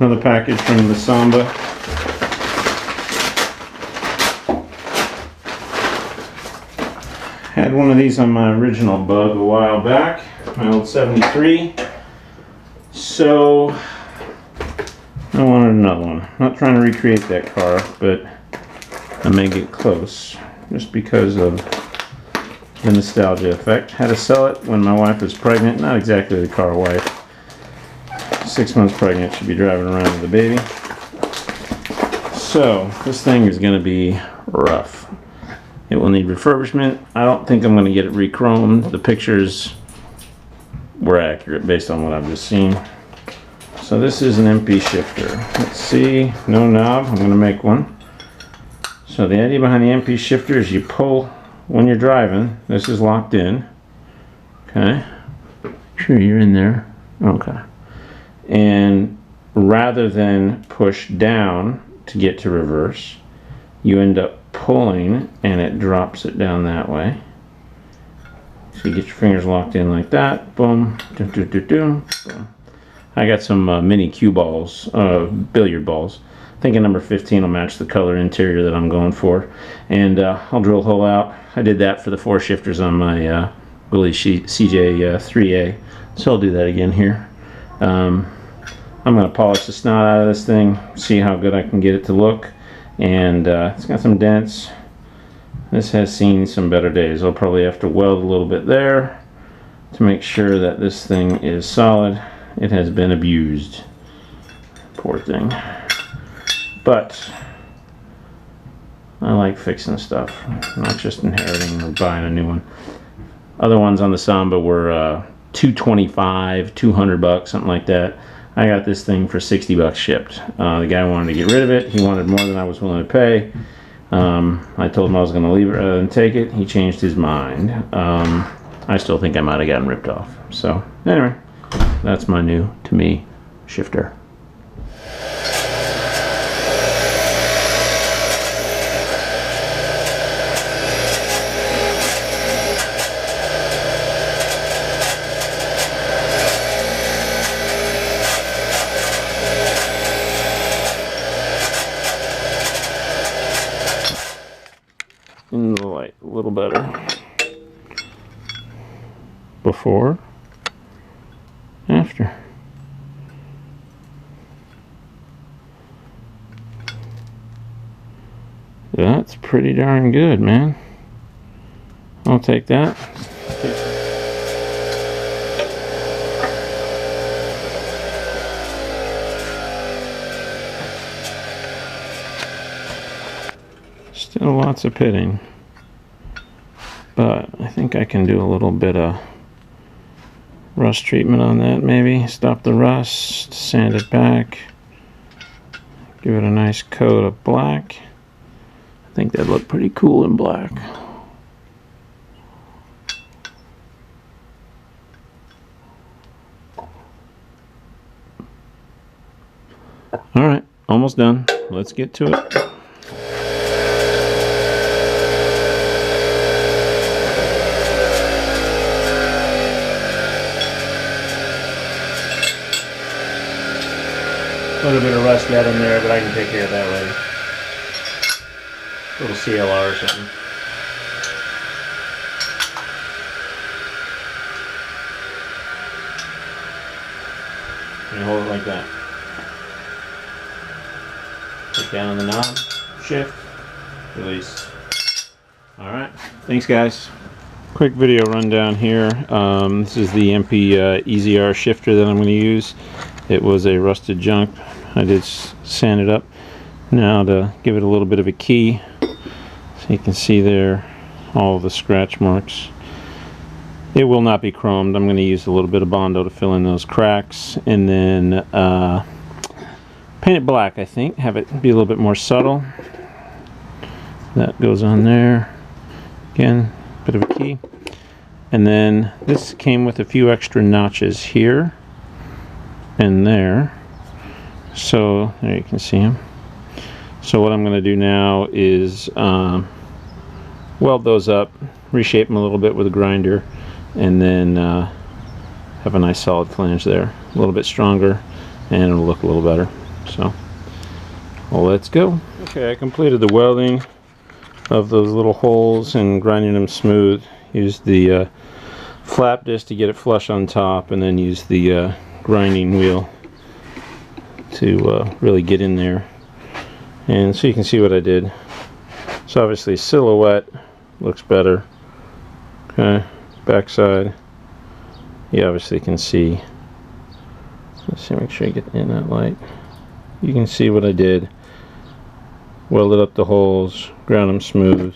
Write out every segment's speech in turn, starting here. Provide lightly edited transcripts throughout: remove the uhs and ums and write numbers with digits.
Another package from the Samba. Had one of these on my original Bug a while back, my old 73. So I wanted another one. I'm not trying to recreate that car, but I may get close just because of the nostalgia effect. Had to sell it when my wife was pregnant. Not exactly the car wife. 6 months pregnant, should be driving around with the baby. So this thing is going to be rough. It will need refurbishment. I don't think I'm going to get it re-chromed. The pictures were accurate based on what I've just seen. So this is an EMPI shifter. Let's see, no knob. I'm going to make one. So the idea behind the EMPI shifter is you pull when you're driving. This is locked in. Okay. Sure, you're in there. Okay. And rather than push down to get to reverse, you end up pulling and it drops it down that way. So you get your fingers locked in like that. Boom. Doom, doom, doom, doom. Boom. I got some mini cue balls, billiard balls. I think a number 15 will match the color interior that I'm going for. And I'll drill a hole out. I did that for the 4 shifters on my Willie CJ 3A. So I'll do that again here. I'm going to polish the snot out of this thing, see how good I can get it to look. And it's got some dents. This has seen some better days. I'll probably have to weld a little bit there to make sure that this thing is solid. It has been abused. Poor thing. But I like fixing stuff, not just inheriting or buying a new one. Other ones on the Samba were $225, $200, something like that. I got this thing for $60 shipped. The guy wanted to get rid of it. He wanted more than I was willing to pay. I told him I was going to leave it rather than take it. He changed his mind. I still think I might have gotten ripped off. So anyway, that's my new, to me, shifter. In the light a little better. Before, after. That's pretty darn good, man. I'll take that. Still lots of pitting, but I think I can do a little bit of rust treatment on that, maybe stop the rust, sand it back, give it a nice coat of black. I think that'd look pretty cool in black. All right, almost done. Let's get to it. A little bit of rust got in there, but I can take care of that later. A little CLR or something. And hold it like that. Put down on the knob, shift, release. Alright, thanks guys. Quick video rundown here. This is the EMPI EZR Shifter that I'm going to use. It was a rusted junk. I did sand it up. Now to give it a little bit of a key, so you can see there all the scratch marks. It will not be chromed. I'm going to use a little bit of Bondo to fill in those cracks, and then paint it black, I think. Have it be a little bit more subtle. That goes on there. Again, bit of a key. And then this came with a few extra notches here and there. So there you can see them. So what I'm going to do now is weld those up, reshape them a little bit with a grinder, and then have a nice solid flange there. A little bit stronger, and it'll look a little better. So, well, let's go. Okay, I completed the welding of those little holes and grinding them smooth. Used the flap disc to get it flush on top, and then used the grinding wheel to really get in there. And so you can see what I did. So obviously silhouette looks better. Okay, backside, you obviously can see. Let's see, make sure you get in that light. You can see what I did. Welded up the holes, ground them smooth.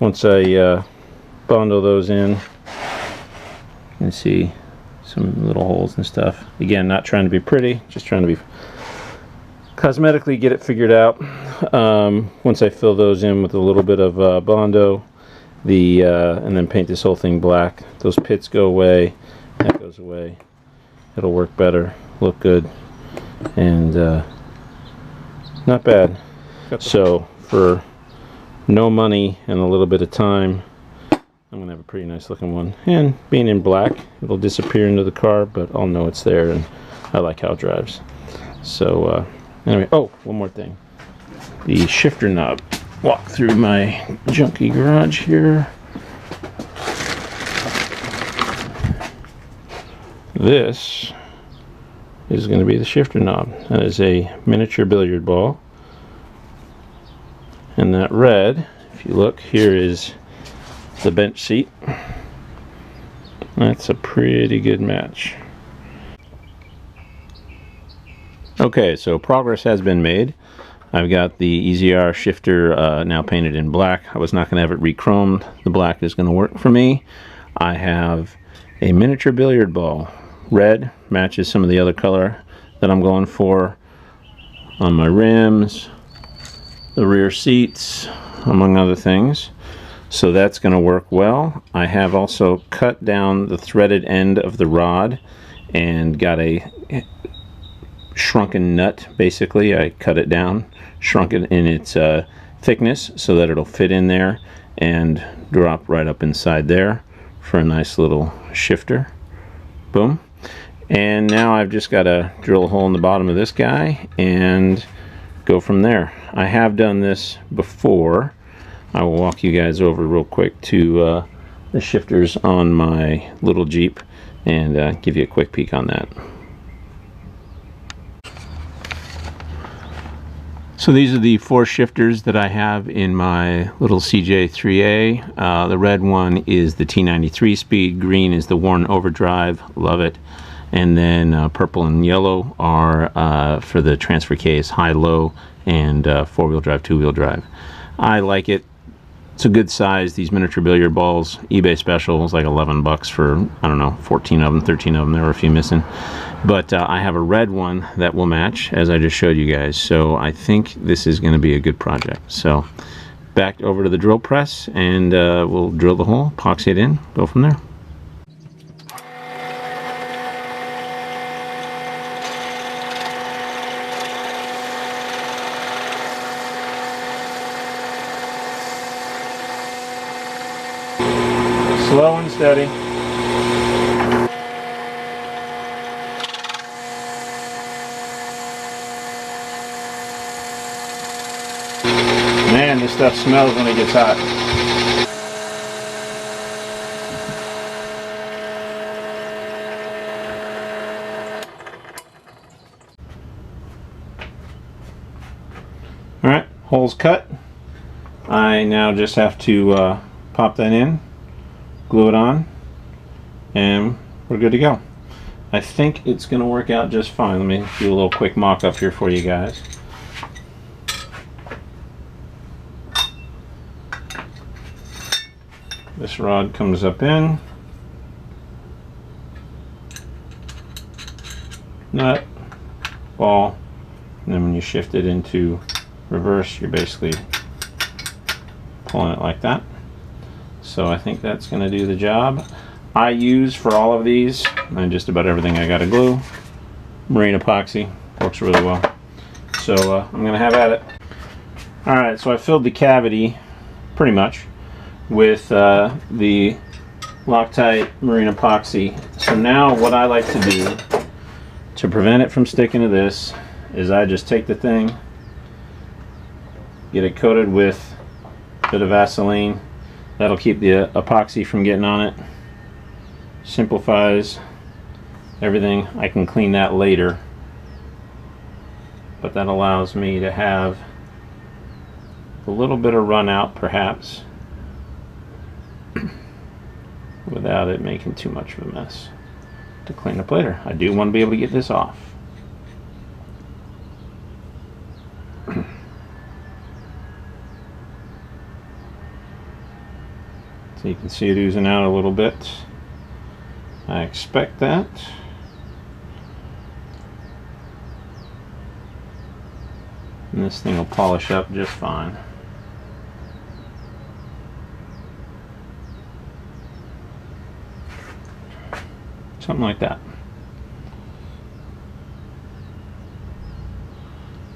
Once I bundle those in, you can see some little holes and stuff. Again, not trying to be pretty, just trying to be cosmetically get it figured out. Once I fill those in with a little bit of Bondo, and then paint this whole thing black, those pits go away, that goes away. It'll work better, look good, and not bad. So for no money and a little bit of time, I'm gonna have a pretty nice looking one. And being in black, it'll disappear into the car, but I'll know it's there, and I like how it drives. So anyway, oh, one more thing. The shifter knob. Walk through my junky garage here. This is going to be the shifter knob. That is a miniature billiard ball. And that red, if you look, here is the bench seat. That's a pretty good match. Okay, so progress has been made. I've got the EZR Shifter now painted in black. I was not going to have it re-chromed. The black is going to work for me. I have a miniature billiard ball. Red matches some of the other color that I'm going for on my rims, the rear seats, among other things. So that's going to work well. I have also cut down the threaded end of the rod and got a shrunken nut. Basically, I cut it down, shrunk it in its thickness so that it'll fit in there and drop right up inside there for a nice little shifter. Boom. And now I've just got to drill a hole in the bottom of this guy and go from there. I have done this before. I will walk you guys over real quick to the shifters on my little Jeep and give you a quick peek on that. So these are the 4 shifters that I have in my little CJ3A. The red one is the T93 speed, green is the Warren Overdrive, love it. And then purple and yellow are for the transfer case, high-low, and 4-wheel drive, 2-wheel drive. I like it. It's a good size. These miniature billiard balls, eBay special, was like 11 bucks for, I don't know, 14 of them, 13 of them. There were a few missing. But I have a red one that will match, as I just showed you guys. So I think this is going to be a good project. So back over to the drill press, and we'll drill the hole, epoxy it in, go from there. Slow and steady. Man, this stuff smells when it gets hot. Alright, hole's cut. I now just have to pop that in, glue it on, and we're good to go. I think it's going to work out just fine. Let me do a little quick mock-up here for you guys. This rod comes up in, nut, ball, and then when you shift it into reverse, you're basically pulling it like that. So I think that's going to do the job. I use for all of these, and just about everything I got to glue, marine epoxy. Works really well. So I'm going to have at it. Alright, so I filled the cavity pretty much with the Loctite marine epoxy. So now what I like to do to prevent it from sticking to this is I just take the thing, get it coated with a bit of Vaseline. That'll keep the epoxy from getting on it. Simplifies everything. I can clean that later, but that allows me to have a little bit of run out perhaps without it making too much of a mess to clean up later. I do want to be able to get this off. So you can see it oozing out a little bit. I expect that. And this thing will polish up just fine. Something like that.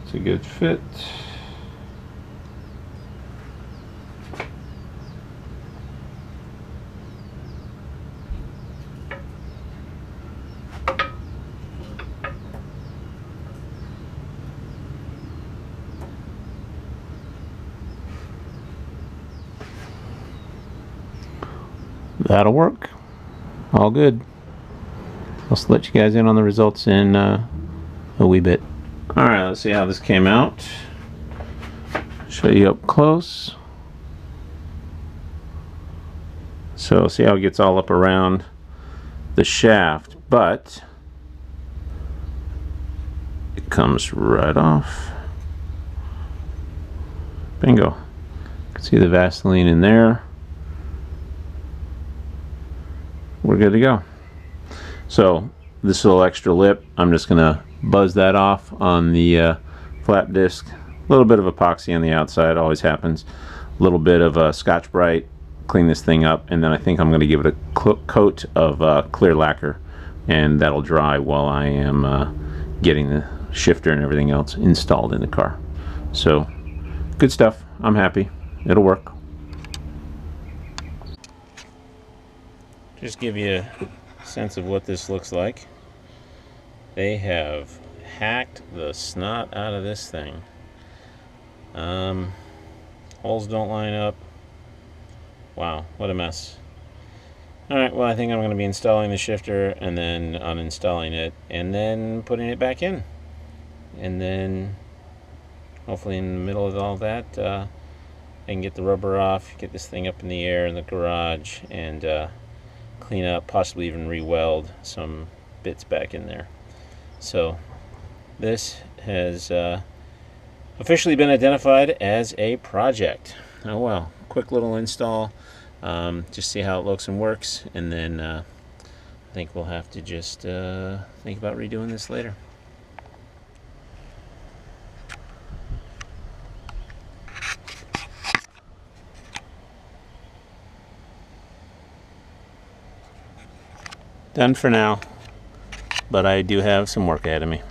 It's a good fit. That'll work. All good. I'll let you guys in on the results in a wee bit. Alright, let's see how this came out. Show you up close. So see how it gets all up around the shaft, but it comes right off. Bingo. You can see the Vaseline in there. We're good to go. So this little extra lip, I'm just gonna buzz that off on the flat disc. A little bit of epoxy on the outside, always happens. A little bit of Scotch-Brite, clean this thing up, and then I think I'm gonna give it a coat of clear lacquer, and that'll dry while I am getting the shifter and everything else installed in the car. So good stuff. I'm happy. It'll work. Just give you a sense of what this looks like. They have hacked the snot out of this thing. Holes don't line up. Wow, what a mess. Alright, well I think I'm going to be installing the shifter and then uninstalling it and then putting it back in. And then hopefully in the middle of all that I can get the rubber off, get this thing up in the air in the garage, and clean up, possibly even re-weld some bits back in there. So this has officially been identified as a project. Oh well, quick little install, just see how it looks and works, and then I think we'll have to just think about redoing this later. Done for now, but I do have some work ahead of me.